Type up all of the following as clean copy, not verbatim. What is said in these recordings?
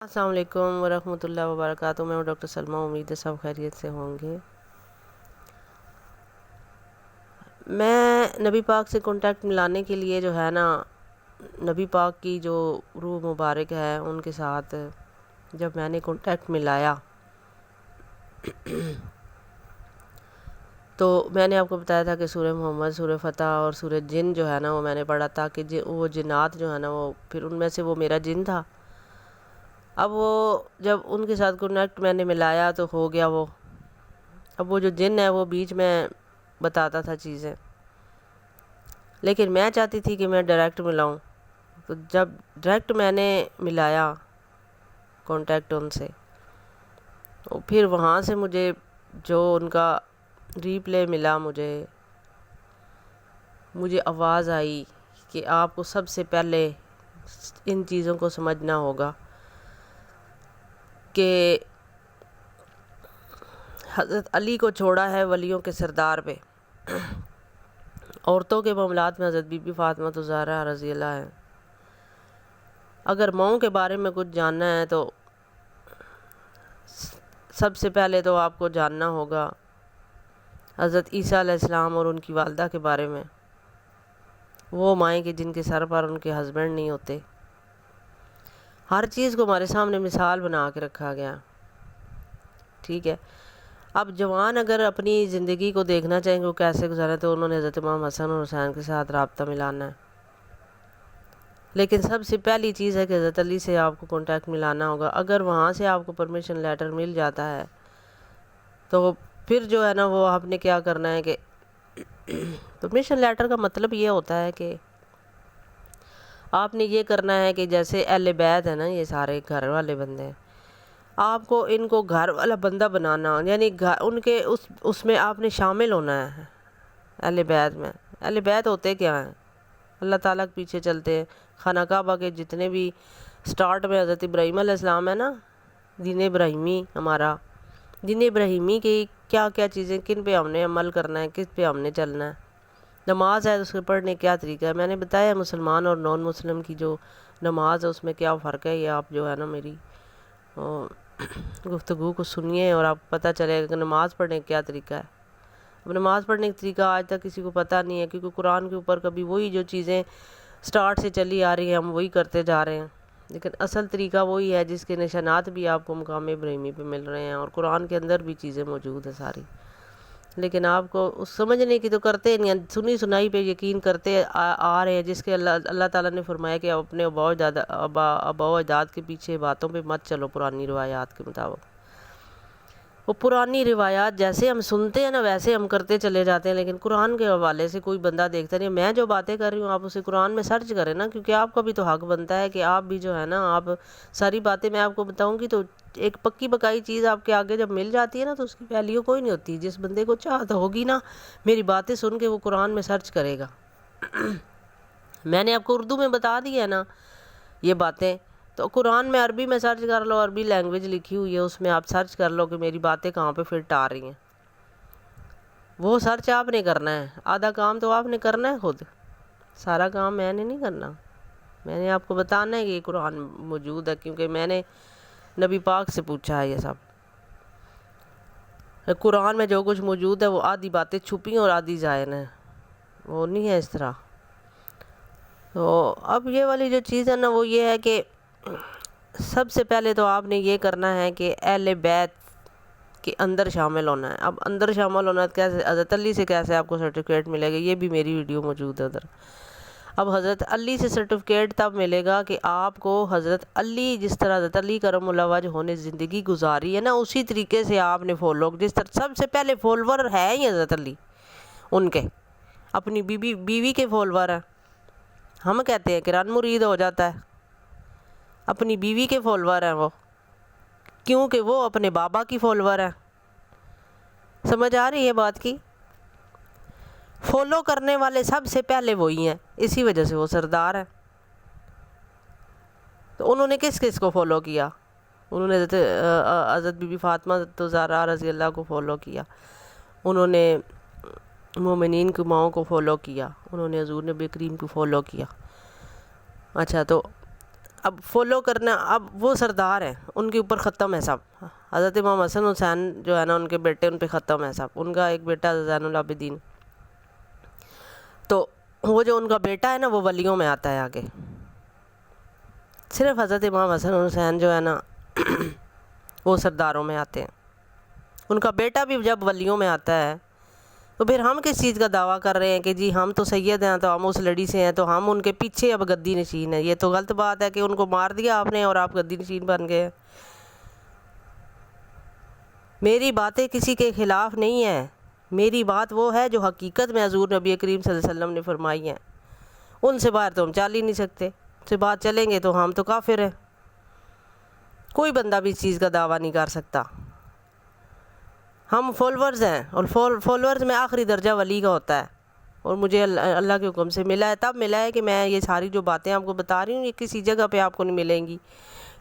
السلام علیکم ورحمۃ اللہ وبرکاتہ۔ میں ہوں ڈاکٹر سلمہ، امید ہے سب خیریت سے ہوں گے۔ میں نبی پاک سے کانٹیکٹ ملانے کے لیے جو ہے نا، نبی پاک کی جو روح مبارک ہے ان کے ساتھ جب میں نے کانٹیکٹ ملایا تو میں نے آپ کو بتایا تھا کہ سورہ محمد، سورہ فتح اور سورہ جن جو ہے نا وہ میں نے پڑھا تھا کہ وہ جنات جو ہے نا وہ پھر ان میں سے وہ میرا جن تھا۔ اب وہ جب ان کے ساتھ کنیکٹ میں نے ملایا تو ہو گیا وہ۔ اب وہ جو جن ہے وہ بیچ میں بتاتا تھا چیزیں، لیکن میں چاہتی تھی کہ میں ڈائریکٹ ملاؤں۔ تو جب ڈائریکٹ میں نے ملایا کانٹیکٹ ان سے، تو پھر وہاں سے مجھے جو ان کا ریپلے ملا، مجھے آواز آئی کہ آپ کو سب سے پہلے ان چیزوں کو سمجھنا ہوگا کہ حضرت علی کو چھوڑا ہے ولیوں کے سردار پہ۔ عورتوں کے معاملات میں حضرت بی بی فاطمہ الزہرا رضی اللہ ہے۔ اگر ماؤں کے بارے میں کچھ جاننا ہے تو سب سے پہلے تو آپ کو جاننا ہوگا حضرت عیسیٰ علیہ السلام اور ان کی والدہ کے بارے میں۔ وہ مائیں کہ جن کے سر پر ان کے ہسبینڈ نہیں ہوتے۔ ہر چیز کو ہمارے سامنے مثال بنا کے رکھا گیا، ٹھیک ہے۔ اب جوان اگر اپنی زندگی کو دیکھنا چاہیں گے وہ کیسے گزارے، تو انہوں نے حضرت امام حسن اور حسین کے ساتھ رابطہ ملانا ہے۔ لیکن سب سے پہلی چیز ہے کہ حضرت علی سے آپ کو کانٹیکٹ ملانا ہوگا۔ اگر وہاں سے آپ کو پرمیشن لیٹر مل جاتا ہے تو پھر جو ہے نا وہ آپ نے کیا کرنا ہے کہ پرمیشن لیٹر کا مطلب یہ ہوتا ہے کہ آپ نے یہ کرنا ہے کہ جیسے اہل بیت ہے نا، یہ سارے گھر والے بندے ہیں، آپ کو ان کو گھر والا بندہ بنانا، یعنی ان کے اس میں آپ نے شامل ہونا ہے۔ اہل بیت میں اہل بیت ہوتے کیا ہیں؟ اللہ تعالیٰ کے پیچھے چلتے ہیں۔ خانہ کعبہ کے جتنے بھی سٹارٹ میں حضرت ابراہیم علیہ السلام ہے نا، دین ابراہیمی ہمارا، دین ابراہیمی کی کیا کیا چیزیں، کن پہ ہم نے عمل کرنا ہے، کس پہ ہم نے چلنا ہے۔ نماز ہے اس کے پڑھنے کیا طریقہ ہے، میں نے بتایا مسلمان اور نان مسلم کی جو نماز ہے اس میں کیا فرق ہے۔ یہ آپ جو ہے نا میری گفتگو کو سنیے اور آپ کو پتہ چلے گا کہ نماز پڑھنے کا کیا طریقہ ہے۔ اب نماز پڑھنے کا طریقہ آج تک کسی کو پتہ نہیں ہے، کیونکہ قرآن کے اوپر کبھی وہی جو چیزیں سٹارٹ سے چلی آ رہی ہیں ہم وہی کرتے جا رہے ہیں، لیکن اصل طریقہ وہی ہے جس کے نشانات بھی آپ کو مقام ابراہیمی پہ مل رہے ہیں، اور قرآن کے اندر بھی چیزیں موجود ہیں ساری، لیکن آپ کو اس سمجھنے کی تو کرتے نہیں ہیں، سنی سنائی پہ یقین کرتے آ رہے ہیں، جس کے اللہ تعالیٰ نے فرمایا کہ اپنے آبا و اجداد کے پیچھے باتوں پہ مت چلو پرانی روایات کے مطابق۔ وہ پرانی روایات جیسے ہم سنتے ہیں نا ویسے ہم کرتے چلے جاتے ہیں، لیکن قرآن کے حوالے سے کوئی بندہ دیکھتا نہیں۔ میں جو باتیں کر رہی ہوں آپ اسے قرآن میں سرچ کریں نا، کیونکہ آپ کا بھی تو حق بنتا ہے کہ آپ بھی جو ہے نا، آپ ساری باتیں میں آپ کو بتاؤں گی تو ایک پکی پکائی چیز آپ کے آگے جب مل جاتی ہے نا تو اس کی ویلیو کوئی نہیں ہوتی۔ جس بندے کو چاہت ہوگی نا میری باتیں سن کے، وہ قرآن میں سرچ کرے گا۔ میں نے آپ کو اردو میں بتا دی ہے نا یہ باتیں، تو قرآن میں عربی میں سرچ کر لو، عربی لینگویج لکھی ہوئی ہے اس میں آپ سرچ کر لو کہ میری باتیں کہاں پہ فٹ آ رہی ہیں۔ وہ سرچ آپ نے کرنا ہے، آدھا کام تو آپ نے کرنا ہے خود، سارا کام میں نے نہیں کرنا۔ میں نے آپ کو بتانا ہے کہ یہ قرآن موجود ہے، کیونکہ میں نے نبی پاک سے پوچھا ہے یہ سب۔ قرآن میں جو کچھ موجود ہے وہ آدھی باتیں چھپی ہیں اور آدھی ظاہر ہیں، وہ نہیں ہے اس طرح۔ تو اب یہ والی جو چیز ہے نا وہ یہ ہے کہ سب سے پہلے تو آپ نے یہ کرنا ہے کہ اہل بیت کے اندر شامل ہونا ہے۔ اب اندر شامل ہونا ہے کیسے؟ حضرت علی سے کیسے آپ کو سرٹیفکیٹ ملے گا، یہ بھی میری ویڈیو موجود ہے ادھر۔ اب حضرت علی سے سرٹیفکیٹ تب ملے گا کہ آپ کو حضرت علی، جس طرح حضرت علی کرم اللہ وجہ ہونے زندگی گزاری ہے نا اسی طریقے سے آپ نے فالو، جس طرح سب سے پہلے فالوور ہے ہی حضرت علی، ان کے اپنی بیوی کے فالوور ہیں۔ ہم کہتے ہیں کہ رن مرید ہو جاتا ہے، اپنی بیوی کے فالوور ہیں وہ، کیونکہ وہ اپنے بابا کی فالوور ہیں۔ سمجھ آ رہی ہے بات کی؟ فالو کرنے والے سب سے پہلے وہی ہیں، اسی وجہ سے وہ سردار ہیں۔ تو انہوں نے کس کس کو فالو کیا؟ انہوں نے حضرت بی بی فاطمہ الزہرا رضی اللہ کو فالو کیا، انہوں نے مومنین کی ماؤں کو فالو کیا، انہوں نے حضور نبی کریم کو فالو کیا۔ اچھا، تو اب فالو کرنا، اب وہ سردار ہیں، ان کے اوپر ختم ہے سب. حضرت امام حسن حسین جو ہے نا ان کے بیٹے، ان پہ ختم ہے سب. ان کا ایک بیٹا زین العابدین، تو وہ جو ان کا بیٹا ہے نا وہ ولیوں میں آتا ہے آگے. صرف حضرت امام حسن حسین جو ہے نا وہ سرداروں میں آتے ہیں. ان کا بیٹا بھی جب ولیوں میں آتا ہے تو پھر ہم کس چیز کا دعویٰ کر رہے ہیں کہ جی ہم تو سید ہیں، تو ہم اس لڑی سے ہیں، تو ہم ان کے پیچھے اب گدی نشین ہیں. یہ تو غلط بات ہے کہ ان کو مار دیا آپ نے اور آپ گدی نشین بن گئے ہیں. میری باتیں کسی کے خلاف نہیں ہیں، میری بات وہ ہے جو حقیقت میں حضور نبی کریم صلی اللہ علیہ وسلم نے فرمائی ہیں. ان سے باہر تو ہم چل ہی نہیں سکتے، ان سے بات چلیں گے تو ہم تو کافر ہیں. کوئی بندہ بھی اس چیز کا دعویٰ نہیں کر سکتا. ہم فالورز ہیں، اور فالورز میں آخری درجہ ولی کا ہوتا ہے. اور مجھے اللہ کے حکم سے ملا ہے، تب ملا ہے کہ میں یہ ساری جو باتیں آپ کو بتا رہی ہوں یہ کسی جگہ پہ آپ کو نہیں ملیں گی.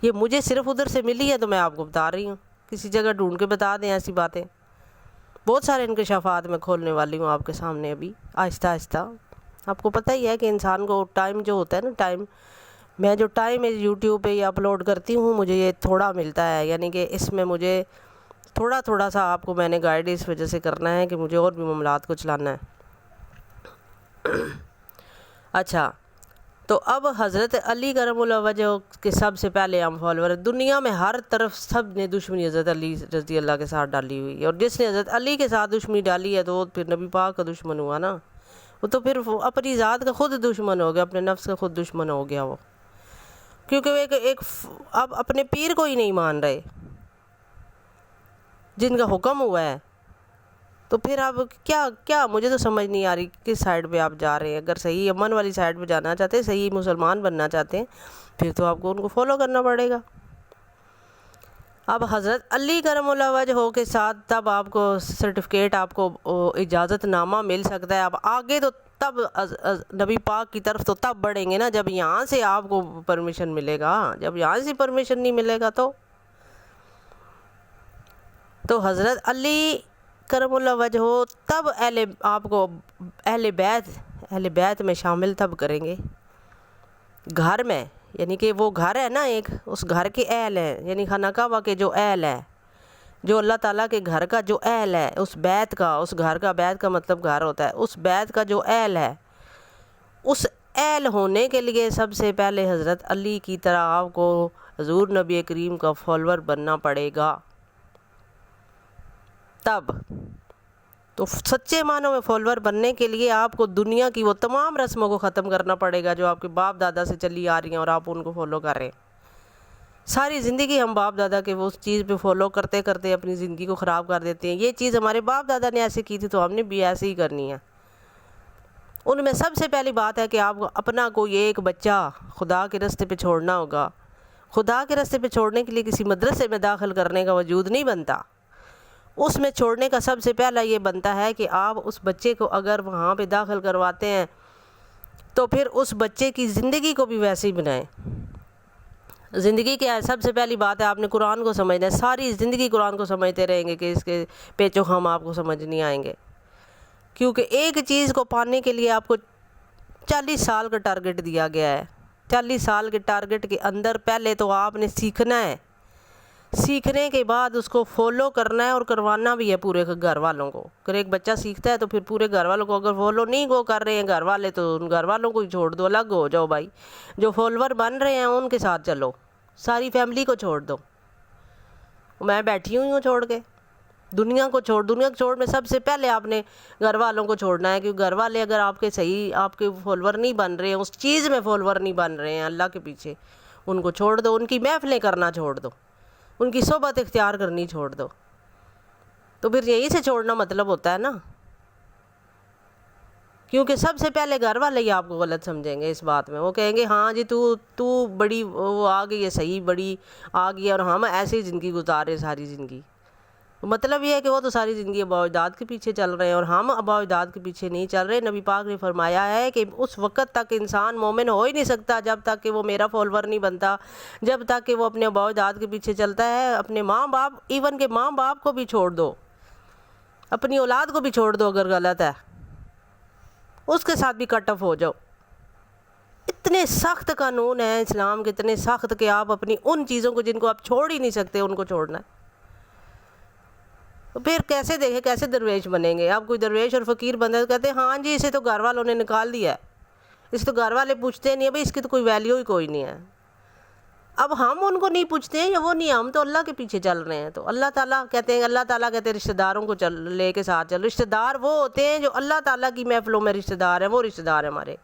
یہ مجھے صرف ادھر سے ملی ہے تو میں آپ کو بتا رہی ہوں. کسی جگہ ڈھونڈ کے بتا دیں ایسی باتیں. بہت سارے انکشافات میں کھولنے والی ہوں آپ کے سامنے ابھی آہستہ آہستہ. آپ کو پتہ ہی ہے کہ انسان کو ٹائم جو ہوتا ہے نا، ٹائم، میں جو ٹائم یوٹیوب پہ یہ اپلوڈ کرتی ہوں مجھے یہ تھوڑا ملتا ہے، یعنی کہ اس میں مجھے تھوڑا تھوڑا سا آپ کو میں نے گائیڈ اس وجہ سے کرنا ہے کہ مجھے اور بھی معاملات کو چلانا ہے. اچھا، تو اب حضرت علی کرم اللہ وجہ کے سب سے پہلے ہم فالور. دنیا میں ہر طرف سب نے دشمنی حضرت علی رضی اللہ کے ساتھ ڈالی ہوئی ہے، اور جس نے حضرت علی کے ساتھ دشمنی ڈالی ہے تو وہ پھر نبی پاک کا دشمن ہوا نا. وہ تو پھر اپنی ذات کا خود دشمن ہو گیا، اپنے نفس کا خود دشمن ہو گیا وہ. کیونکہ وہ ایک اب اپنے پیر کو ہی نہیں مان رہے جن کا حکم ہوا ہے. تو پھر اب کیا مجھے تو سمجھ نہیں آ رہی کس سائڈ پہ آپ جا رہے ہیں. اگر صحیح امن والی سائڈ پہ جانا چاہتے ہیں، صحیح مسلمان بننا چاہتے ہیں، پھر تو آپ کو ان کو فالو کرنا پڑے گا. اب حضرت علی کرم اللہ وجہ کے ساتھ تب آپ کو سرٹیفکیٹ، آپ کو اجازت نامہ مل سکتا ہے. اب آگے تو تب نبی پاک کی طرف تو تب بڑھیں گے نا جب یہاں سے آپ کو پرمیشن ملے گا. جب یہاں سے پرمیشن نہیں ملے گا تو حضرت علی کرم اللہ وجہ تب آپ کو اہل بیت میں شامل تب کریں گے گھر میں. یعنی کہ وہ گھر ہے نا، ایک اس گھر کے اہل ہیں، یعنی خانہ کعبہ کے جو اہل ہے، جو اللہ تعالیٰ کے گھر کا جو اہل ہے، اس بیت کا، اس گھر کا، بیت کا مطلب گھر ہوتا ہے، اس بیت کا جو اہل ہے، اس اہل ہونے کے لیے سب سے پہلے حضرت علی کی طرح آپ کو حضور نبی کریم کا فالور بننا پڑے گا. تب تو سچے معنوں میں فالور بننے کے لیے آپ کو دنیا کی وہ تمام رسموں کو ختم کرنا پڑے گا جو آپ کے باپ دادا سے چلی آ رہی ہیں اور آپ ان کو فالو کر رہے ہیں. ساری زندگی ہم باپ دادا کے وہ اس چیز پہ فالو کرتے کرتے اپنی زندگی کو خراب کر دیتے ہیں. یہ چیز ہمارے باپ دادا نے ایسے کی تھی تو ہم نے بھی ایسے ہی کرنی ہے. ان میں سب سے پہلی بات ہے کہ آپ کو اپنا کوئی ایک بچہ خدا کے راستے پہ چھوڑنا ہوگا. خدا کے راستے پہ چھوڑنے کے لیے کسی مدرسے میں داخل کرنے کا وجود نہیں بنتا. اس میں چھوڑنے کا سب سے پہلا یہ بنتا ہے کہ آپ اس بچے کو اگر وہاں پہ داخل کرواتے ہیں تو پھر اس بچے کی زندگی کو بھی ویسے ہی بنائیں. زندگی کیا ہے؟ سب سے پہلی بات ہے آپ نے قرآن کو سمجھنا ہے. ساری زندگی قرآن کو سمجھتے رہیں گے کہ اس کے پیچو ہم آپ کو سمجھ نہیں آئیں گے. کیونکہ ایک چیز کو پانے کے لیے آپ کو 40 سال کا ٹارگٹ دیا گیا ہے. 40 سال کے ٹارگٹ کے اندر پہلے تو آپ نے سیکھنا ہے، سیکھنے کے بعد اس کو فالو کرنا ہے اور کروانا بھی ہے پورے گھر والوں کو. اگر ایک بچہ سیکھتا ہے تو پھر پورے گھر والوں کو، اگر فالو نہیں کو کر رہے ہیں گھر والے تو ان گھر والوں کو ہی چھوڑ دو، الگ ہو جاؤ بھائی. جو فالوور بن رہے ہیں ان کے ساتھ چلو، ساری فیملی کو چھوڑ دو. میں بیٹھی ہوئی ہوں چھوڑ کے دنیا کو چھوڑ میں سب سے پہلے آپ نے گھر والوں کو چھوڑنا ہے. کیونکہ گھر والے اگر آپ کے صحیح آپ کے فالوور نہیں بن رہے ہیں، اس چیز میں فالوور نہیں بن رہے ہیں اللہ کے پیچھے، ان کو چھوڑ دو. ان کی محفلیں کرنا چھوڑ دو، ان کی صحبت اختیار کرنی چھوڑ دو. تو پھر یہیں سے چھوڑنا مطلب ہوتا ہے نا. کیونکہ سب سے پہلے گھر والے ہی آپ کو غلط سمجھیں گے اس بات میں. وہ کہیں گے ہاں جی تو بڑی وہ آ گئی ہے، صحیح بڑی آ گئی ہے، اور ہم ایسے ہی زندگی گزارے ساری زندگی. مطلب یہ ہے کہ وہ تو ساری زندگی آباء و اجداد کے پیچھے چل رہے ہیں اور ہم آباء و اجداد کے پیچھے نہیں چل رہے. نبی پاک نے فرمایا ہے کہ اس وقت تک انسان مومن ہو ہی نہیں سکتا جب تک کہ وہ میرا فالوور نہیں بنتا، جب تک کہ وہ اپنے آباء و اجداد کے پیچھے چلتا ہے. اپنے ماں باپ، ایون کہ ماں باپ کو بھی چھوڑ دو، اپنی اولاد کو بھی چھوڑ دو اگر غلط ہے، اس کے ساتھ بھی کٹ آف ہو جاؤ. اتنے سخت قانون ہیں اسلام کے، اتنے سخت کہ آپ اپنی ان چیزوں کو جن کو آپ چھوڑ ہی نہیں سکتے ان کو چھوڑنا ہے. تو پھر کیسے دیکھیں کیسے درویش بنیں گے؟ آپ کوئی درویش اور فقیر بندہ تو کہتے ہیں ہاں جی اسے تو گھر والوں نے نکال دیا ہے، اسے تو گھر والے پوچھتے نہیں ہیں، بھائی اس کی تو کوئی ویلیو ہی کوئی نہیں ہے. اب ہم ان کو نہیں پوچھتے ہیں یا وہ نہیں، ہم تو اللہ کے پیچھے چل رہے ہیں. تو اللہ تعالیٰ کہتے ہیں رشتہ داروں کو لے کے ساتھ چل. رشتہ دار وہ ہوتے ہیں جو اللہ تعالیٰ کی محفلوں میں رشتہ دار ہیں، وہ رشتہ دار ہیں ہمارے،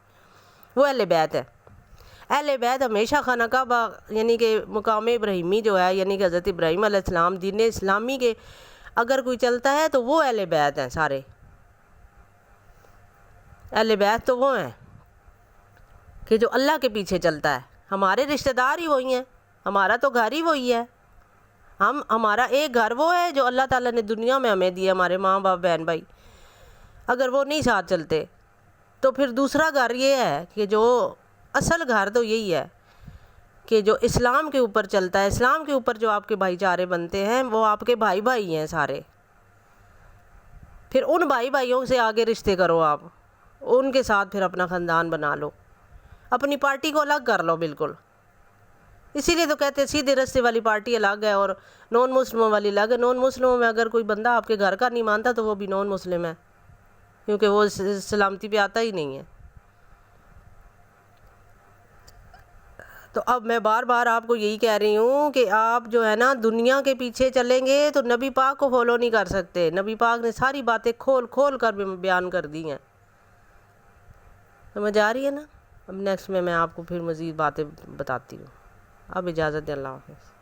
وہ اہل بیت ہے. اہل بیت ہمیشہ خانہ کعبہ یعنی کہ مقام ابراہیمی جو ہے، یعنی کہ حضرت ابراہیم علیہ السلام دین اسلامی کے اگر کوئی چلتا ہے تو وہ اہل بیت ہیں سارے. اہل بیت تو وہ ہیں کہ جو اللہ کے پیچھے چلتا ہے. ہمارے رشتہ دار ہی وہی ہیں، ہمارا تو گھر ہی وہی ہے. ہمارا ایک گھر وہ ہے جو اللہ تعالیٰ نے دنیا میں ہمیں دیا، ہمارے ماں باپ بہن بھائی. اگر وہ نہیں ساتھ چلتے تو پھر دوسرا گھر یہ ہے کہ جو اصل گھر تو یہی ہے کہ جو اسلام کے اوپر چلتا ہے. اسلام کے اوپر جو آپ کے بھائی چارے بنتے ہیں وہ آپ کے بھائی بھائی ہیں سارے. پھر ان بھائی بھائیوں سے آگے رشتے کرو، آپ ان کے ساتھ پھر اپنا خاندان بنا لو، اپنی پارٹی کو الگ کر لو بالکل. اسی لیے تو کہتے ہیں سیدھے رستے والی پارٹی الگ ہے اور نان مسلموں والی الگ ہے. نان مسلموں میں اگر کوئی بندہ آپ کے گھر کا نہیں مانتا تو وہ بھی نان مسلم ہے، کیونکہ وہ سلامتی پہ آتا ہی نہیں ہے. تو اب میں بار بار آپ کو یہی کہہ رہی ہوں کہ آپ جو ہے نا دنیا کے پیچھے چلیں گے تو نبی پاک کو فالو نہیں کر سکتے. نبی پاک نے ساری باتیں کھول کھول کر بیان کر دی ہیں. سمجھ آ رہی ہے نا؟ اب نیکسٹ میں آپ کو پھر مزید باتیں بتاتی ہوں. اب اجازت دیں، اللہ حافظ.